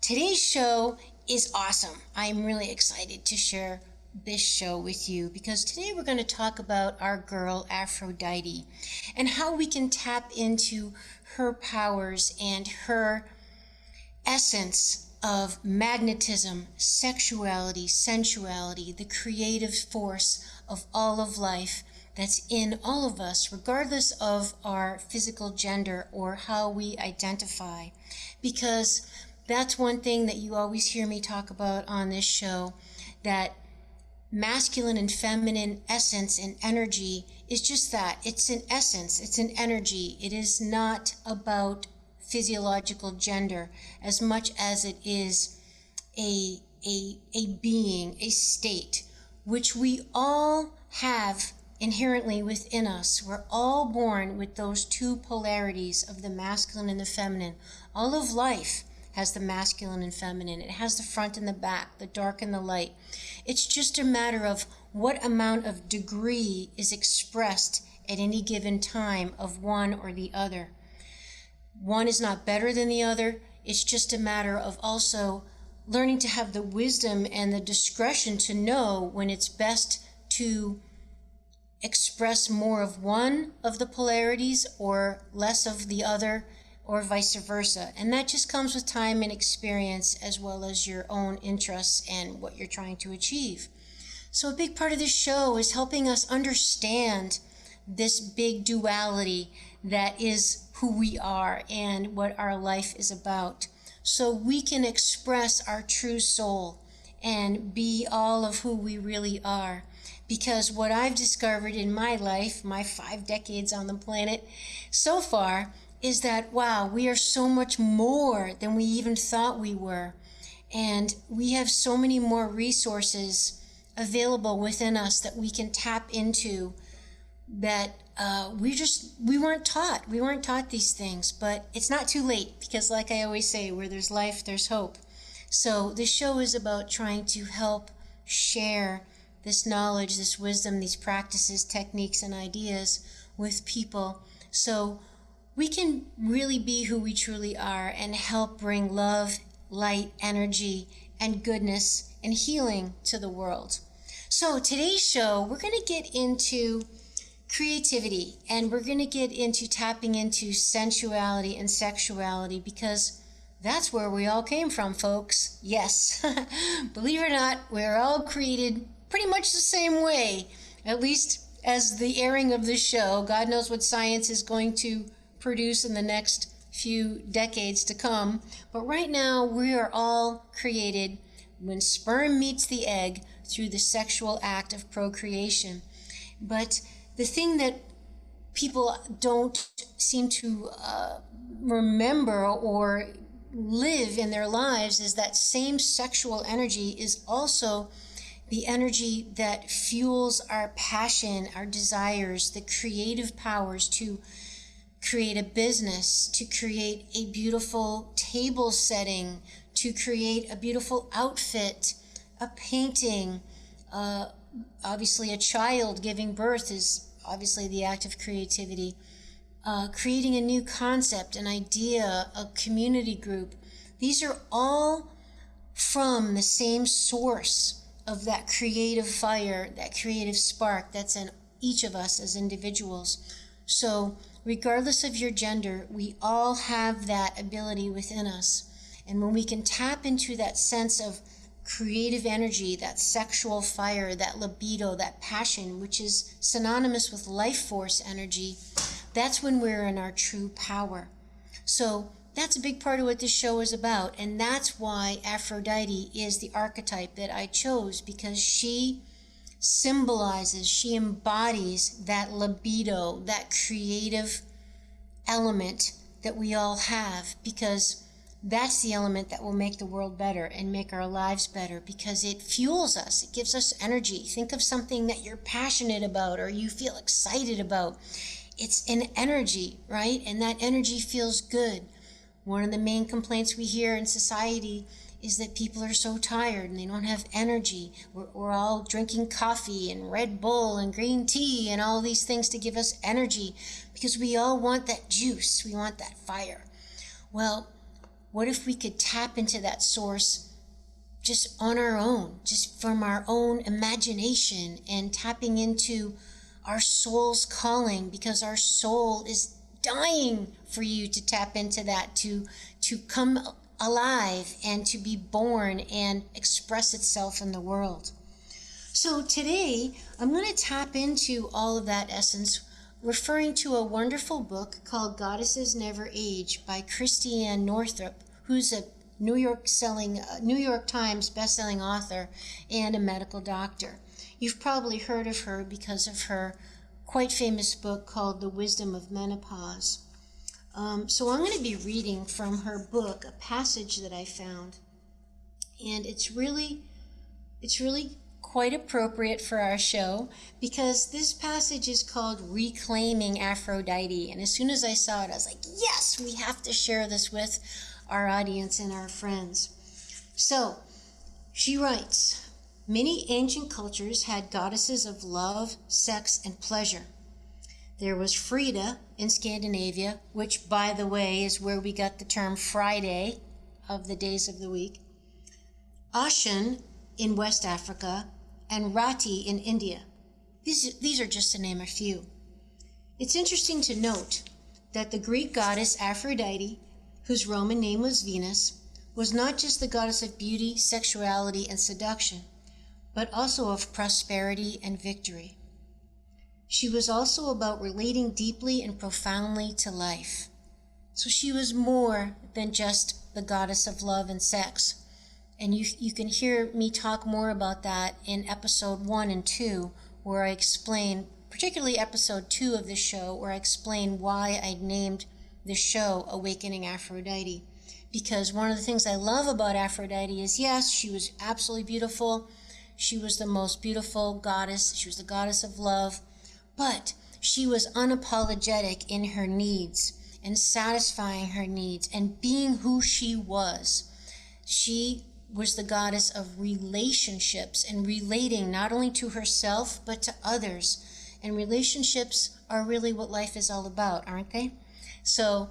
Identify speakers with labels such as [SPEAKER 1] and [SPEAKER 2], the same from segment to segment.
[SPEAKER 1] Today's show is awesome. I'm really excited to share this show with you because today we're going to talk about our girl Aphrodite and how we can tap into her powers and her essence of magnetism, sexuality, sensuality, the creative force of all of life that's in all of us, regardless of our physical gender or how we identify. Because that's one thing that you always hear me talk about on this show, that masculine and feminine essence and energy is just that. It's an essence, it's an energy. It is not about physiological gender as much as it is a being, a state, which we all have inherently within us. We're all born with those two polarities of the masculine and the feminine. All of life has the masculine and feminine. It has the front and the back, the dark and the light. It's just a matter of what amount of degree is expressed at any given time of one or the other. One is not better than the other. It's just a matter of also learning to have the wisdom and the discretion to know when it's best to express more of one of the polarities or less of the other, or vice versa. And that just comes with time and experience, as well as your own interests and what you're trying to achieve. So a big part of this show is helping us understand this big duality that is who we are and what our life is about, so we can express our true soul and be all of who we really are. Because what I've discovered in my life, my 5 decades on the planet so far, is that, wow, we are so much more than we even thought we were. And we have so many more resources available within us that we can tap into that we weren't taught. We weren't taught these things, but it's not too late, because like I always say, where there's life, there's hope. So this show is about trying to help share this knowledge, this wisdom, these practices, techniques, and ideas with people, so we can really be who we truly are and help bring love, light, energy, and goodness and healing to the world. So today's show, we're going to get into creativity, and we're going to get into tapping into sensuality and sexuality, because that's where we all came from, folks. Yes, believe it or not, we're all created pretty much the same way, at least as the airing of this show. God knows what science is going to produce in the next few decades to come. But right now, we are all created when sperm meets the egg through the sexual act of procreation. But the thing that people don't seem to remember or live in their lives is that same sexual energy is also the energy that fuels our passion, our desires, the creative powers to create a business, to create a beautiful table setting, to create a beautiful outfit, a painting. Obviously, a child giving birth is obviously the act of creativity. Creating a new concept, an idea, a community group. These are all from the same source of that creative fire, that creative spark that's in each of us as individuals. So regardless of your gender, we all have that ability within us. And when we can tap into that sense of creative energy, that sexual fire, that libido, that passion, which is synonymous with life force energy, that's when we're in our true power. So that's a big part of what this show is about, and that's why Aphrodite is the archetype that I chose, because she symbolizes, she embodies that libido, that creative element that we all have, because that's the element that will make the world better and make our lives better, because it fuels us, it gives us energy. Think of something that you're passionate about or you feel excited about. It's an energy, right? And that energy feels good. One of the main complaints we hear in society is that people are so tired and they don't have energy. We're all drinking coffee and Red Bull and green tea and all these things to give us energy, because we all want that juice. We want that fire. Well, What if we could tap into that source just on our own, just from our own imagination, and tapping into our soul's calling, because our soul is dying for you to tap into that, to come alive and to be born and express itself in the world. So today I'm going to tap into all of that essence, referring to a wonderful book called Goddesses Never Age by Christiane Northrup, who's a New York Times bestselling author and a medical doctor. You've probably heard of her because of her quite famous book called The Wisdom of Menopause. So I'm going to be reading from her book a passage that I found, and it's really quite appropriate for our show, because this passage is called Reclaiming Aphrodite, and as soon as I saw it, I was like, yes, we have to share this with our audience and our friends. So she writes, many ancient cultures had goddesses of love, sex, and pleasure. There was Frida in Scandinavia, which, by the way, is where we got the term Friday of the days of the week, Ashen in West Africa, and Rati in India. These are just to name a few. It's interesting to note that the Greek goddess Aphrodite, whose Roman name was Venus, was not just the goddess of beauty, sexuality, and seduction, but also of prosperity and victory. She was also about relating deeply and profoundly to life. So she was more than just the goddess of love and sex. And you can hear me talk more about that in episode 1 and 2, where I explain, particularly episode 2 of this show, where I explain why I named the show Awakening Aphrodite. Because one of the things I love about Aphrodite is, yes, she was absolutely beautiful. She was the most beautiful goddess. She was the goddess of love. But she was unapologetic in her needs and satisfying her needs and being who she was. She was the goddess of relationships and relating not only to herself but to others. And relationships are really what life is all about, aren't they? So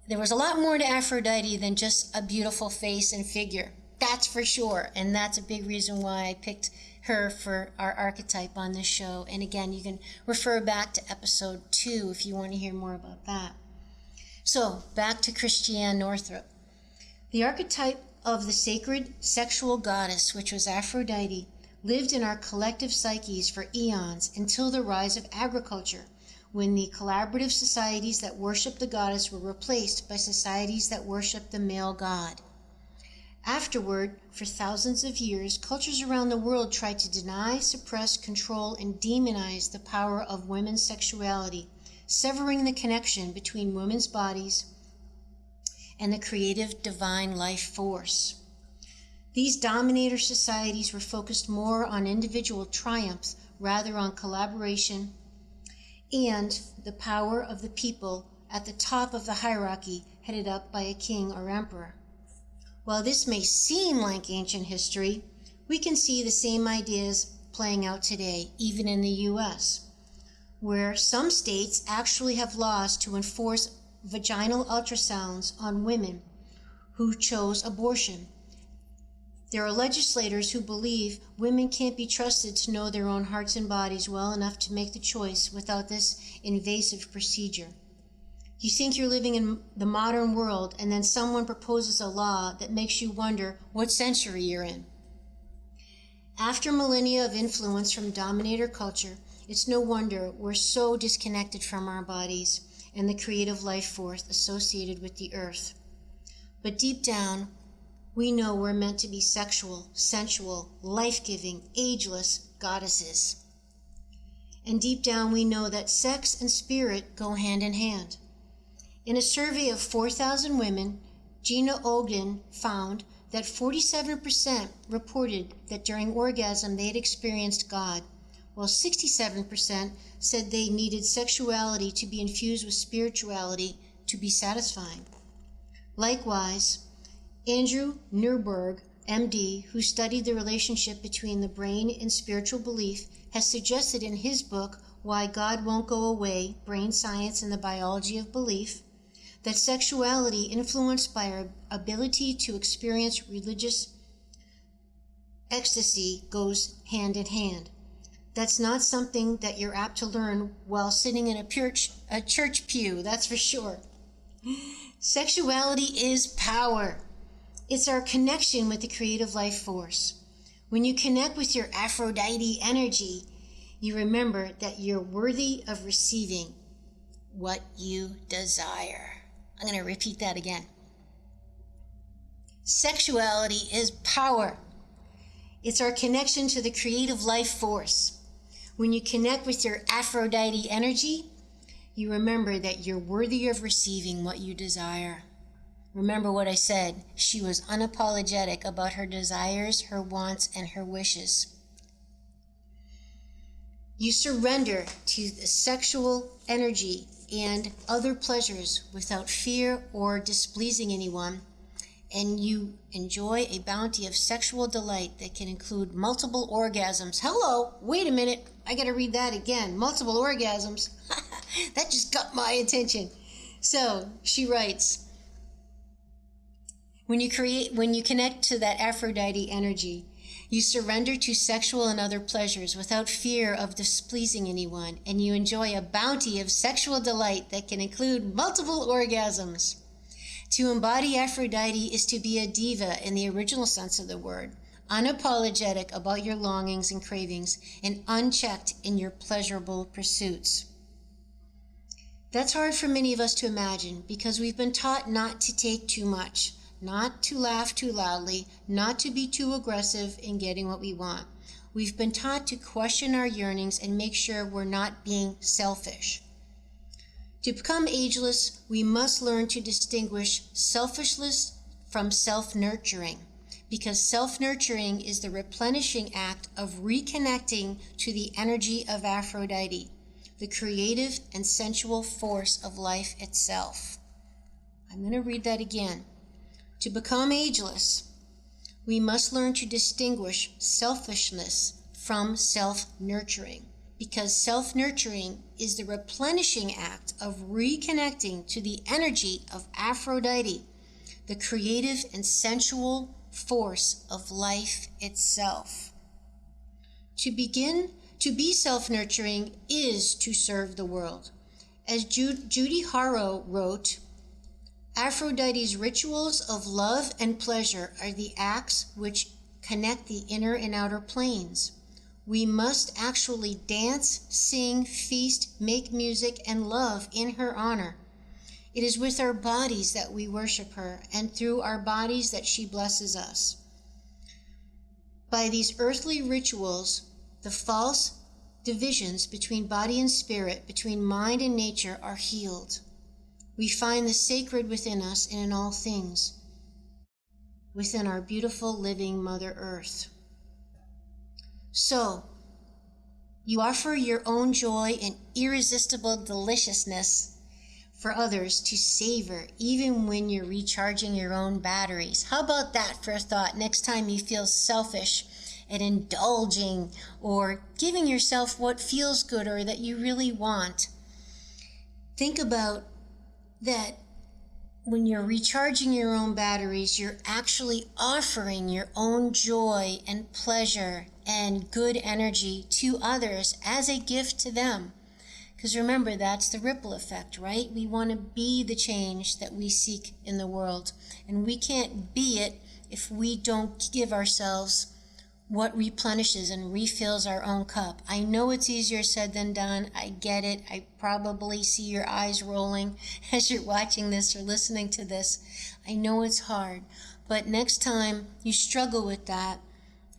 [SPEAKER 1] there was a lot more to Aphrodite than just a beautiful face and figure. That's for sure. And that's a big reason why I picked her for our archetype on this show. And again, you can refer back to episode 2 if you want to hear more about that. So back to Christiane Northrup. The archetype of the sacred sexual goddess, which was Aphrodite, lived in our collective psyches for eons until the rise of agriculture, when the collaborative societies that worshiped the goddess were replaced by societies that worshiped the male god. Afterward, for thousands of years, cultures around the world tried to deny, suppress, control, and demonize the power of women's sexuality, severing the connection between women's bodies and the creative divine life force. These dominator societies were focused more on individual triumph rather on collaboration and the power of the people at the top of the hierarchy, headed up by a king or emperor. While this may seem like ancient history, we can see the same ideas playing out today, even in the U.S., where some states actually have laws to enforce vaginal ultrasounds on women who chose abortion. There are legislators who believe women can't be trusted to know their own hearts and bodies well enough to make the choice without this invasive procedure. You think you're living in the modern world, and then someone proposes a law that makes you wonder what century you're in. After millennia of influence from dominator culture, it's no wonder we're so disconnected from our bodies and the creative life force associated with the earth. But deep down, we know we're meant to be sexual, sensual, life-giving, ageless goddesses. And deep down, we know that sex and spirit go hand in hand. In a survey of 4,000 women, Gina Ogden found that 47% reported that during orgasm they had experienced God, while 67% said they needed sexuality to be infused with spirituality to be satisfying. Likewise, Andrew Newberg, MD, who studied the relationship between the brain and spiritual belief, has suggested in his book, Why God Won't Go Away, Brain Science and the Biology of Belief, that sexuality influenced by our ability to experience religious ecstasy goes hand in hand. That's not something that you're apt to learn while sitting in a church pew, that's for sure. Sexuality is power. It's our connection with the creative life force. When you connect with your Aphrodite energy, you remember that you're worthy of receiving what you desire. I'm going to repeat that again. Sexuality is power. It's our connection to the creative life force. When you connect with your Aphrodite energy, you remember that you're worthy of receiving what you desire. Remember what I said. She was unapologetic about her desires, her wants, and her wishes. You surrender to the sexual energy and other pleasures without fear or displeasing anyone, and you enjoy a bounty of sexual delight that can include multiple orgasms. Hello, wait a minute, I gotta read that again. Multiple orgasms. That just got my attention. So she writes, when you connect to that Aphrodite energy, you surrender to sexual and other pleasures without fear of displeasing anyone, and you enjoy a bounty of sexual delight that can include multiple orgasms. To embody Aphrodite is to be a diva in the original sense of the word, unapologetic about your longings and cravings, and unchecked in your pleasurable pursuits. That's hard for many of us to imagine because we've been taught not to take too much, not to laugh too loudly, not to be too aggressive in getting what we want. We've been taught to question our yearnings and make sure we're not being selfish. To become ageless, we must learn to distinguish selfishness from self-nurturing, because self-nurturing is the replenishing act of reconnecting to the energy of Aphrodite, the creative and sensual force of life itself. I'm going to read that again. To become ageless, we must learn to distinguish selfishness from self-nurturing, because self-nurturing is the replenishing act of reconnecting to the energy of Aphrodite, the creative and sensual force of life itself. To be self-nurturing is to serve the world. As Judy Harrow wrote, Aphrodite's rituals of love and pleasure are the acts which connect the inner and outer planes. We must actually dance, sing, feast, make music, and love in her honor. It is with our bodies that we worship her, and through our bodies that she blesses us. By these earthly rituals, the false divisions between body and spirit, between mind and nature, are healed. We find the sacred within us and in all things, within our beautiful living Mother Earth. So, you offer your own joy and irresistible deliciousness for others to savor, even when you're recharging your own batteries. How about that for a thought next time you feel selfish and indulging or giving yourself what feels good or that you really want? Think about that when you're recharging your own batteries, you're actually offering your own joy and pleasure and good energy to others as a gift to them. Because remember, that's the ripple effect, right? We want to be the change that we seek in the world. And we can't be it if we don't give ourselves what replenishes and refills our own cup. I know it's easier said than done. I get it. I probably see your eyes rolling as you're watching this or listening to this. I know it's hard. But next time you struggle with that,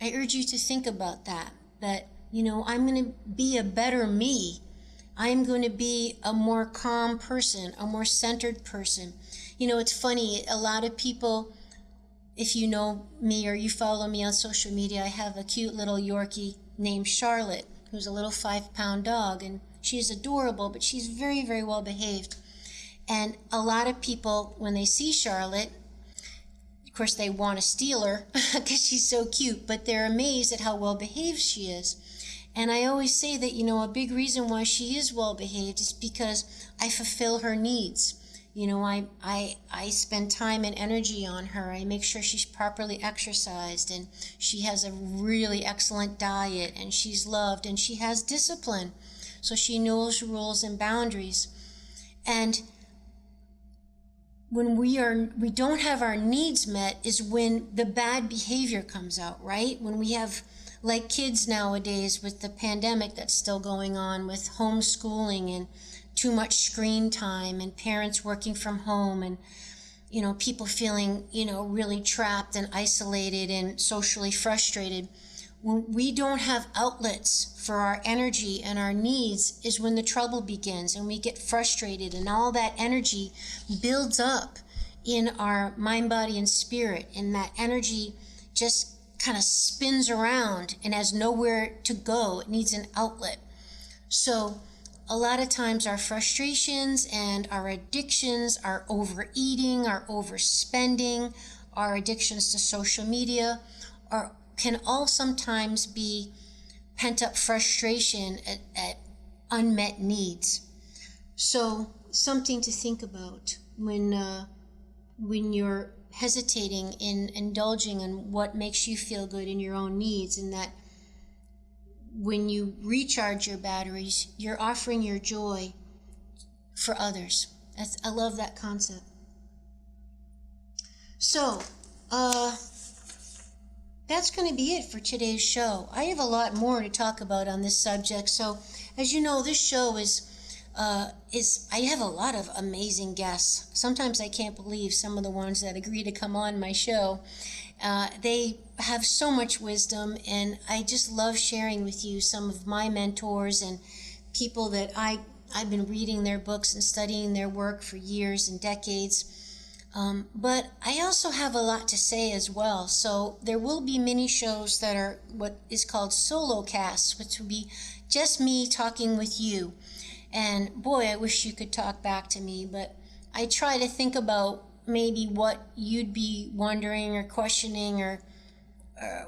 [SPEAKER 1] I urge you to think about that. That, I'm going to be a better me. I'm going to be a more calm person, a more centered person. It's funny, a lot of people, if you know me or you follow me on social media, I have a cute little Yorkie named Charlotte, who's a little 5-pound dog, and she's adorable, but she's very, very well behaved. And a lot of people, when they see Charlotte, of course they want to steal her because she's so cute, but they're amazed at how well behaved she is. And I always say that, a big reason why she is well behaved is because I fulfill her needs. You know, I spend time and energy on her. I make sure she's properly exercised and she has a really excellent diet and she's loved and she has discipline. So she knows rules and boundaries. And when we don't have our needs met is when the bad behavior comes out, right? When we have, like kids nowadays with the pandemic that's still going on, with homeschooling and too much screen time and parents working from home and, you know, people feeling, you know, really trapped and isolated and socially frustrated. When we don't have outlets for our energy and our needs is when the trouble begins and we get frustrated and all that energy builds up in our mind, body, and spirit, and that energy just kind of spins around and has nowhere to go. It needs an outlet. So a lot of times our frustrations and our addictions, our overeating, our overspending, our addictions to social media can all sometimes be pent up frustration at unmet needs. So something to think about when you're hesitating in indulging in what makes you feel good in your own needs, and that when you recharge your batteries, you're offering your joy for others. I love that concept. So, that's going to be it for today's show. I have a lot more to talk about on this subject. So, as you know, this show I have a lot of amazing guests. Sometimes I can't believe some of the ones that agree to come on my show. They have so much wisdom, and I just love sharing with you some of my mentors and people that I've been reading their books and studying their work for years and decades. But I also have a lot to say as well. So there will be mini shows that are what is called solo casts, which will be just me talking with you. And boy, I wish you could talk back to me, but I try to think about maybe what you'd be wondering or questioning or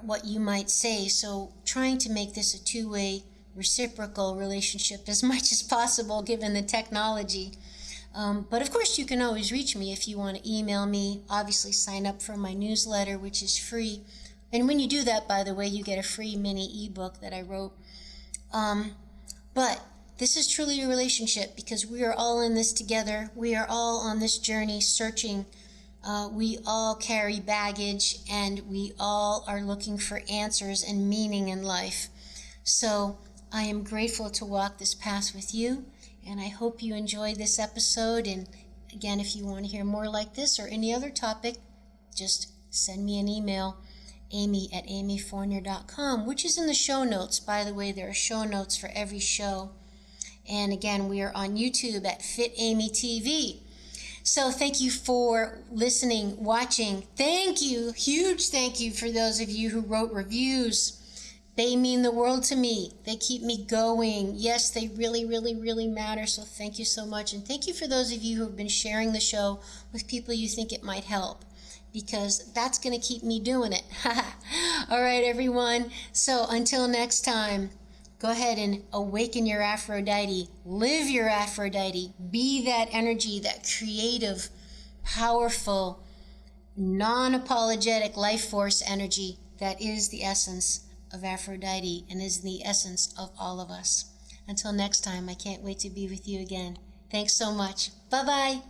[SPEAKER 1] what you might say. So trying to make this a two-way reciprocal relationship as much as possible given the technology. But of course you can always reach me if you want to email me. Obviously sign up for my newsletter, which is free. And when you do that, by the way, you get a free mini ebook that I wrote. But this is truly a relationship because we are all in this together. We are all on this journey searching. We all carry baggage and we all are looking for answers and meaning in life. So I am grateful to walk this path with you, and I hope you enjoyed this episode. And again, if you want to hear more like this or any other topic, just send me an email, amy@amyfournier.com, which is in the show notes. By the way, there are show notes for every show. And again, we are on YouTube at FitAmyTV. So thank you for listening, watching. Thank you, huge thank you for those of you who wrote reviews. They mean the world to me. They keep me going. Yes, they really, really, really matter. So thank you so much. And thank you for those of you who have been sharing the show with people you think it might help, because that's going to keep me doing it. All right, everyone. So until next time, go ahead and awaken your Aphrodite. Live your Aphrodite. Be that energy, that creative, powerful, non-apologetic life force energy that is the essence of Aphrodite and is the essence of all of us. Until next time, I can't wait to be with you again. Thanks so much. Bye-bye.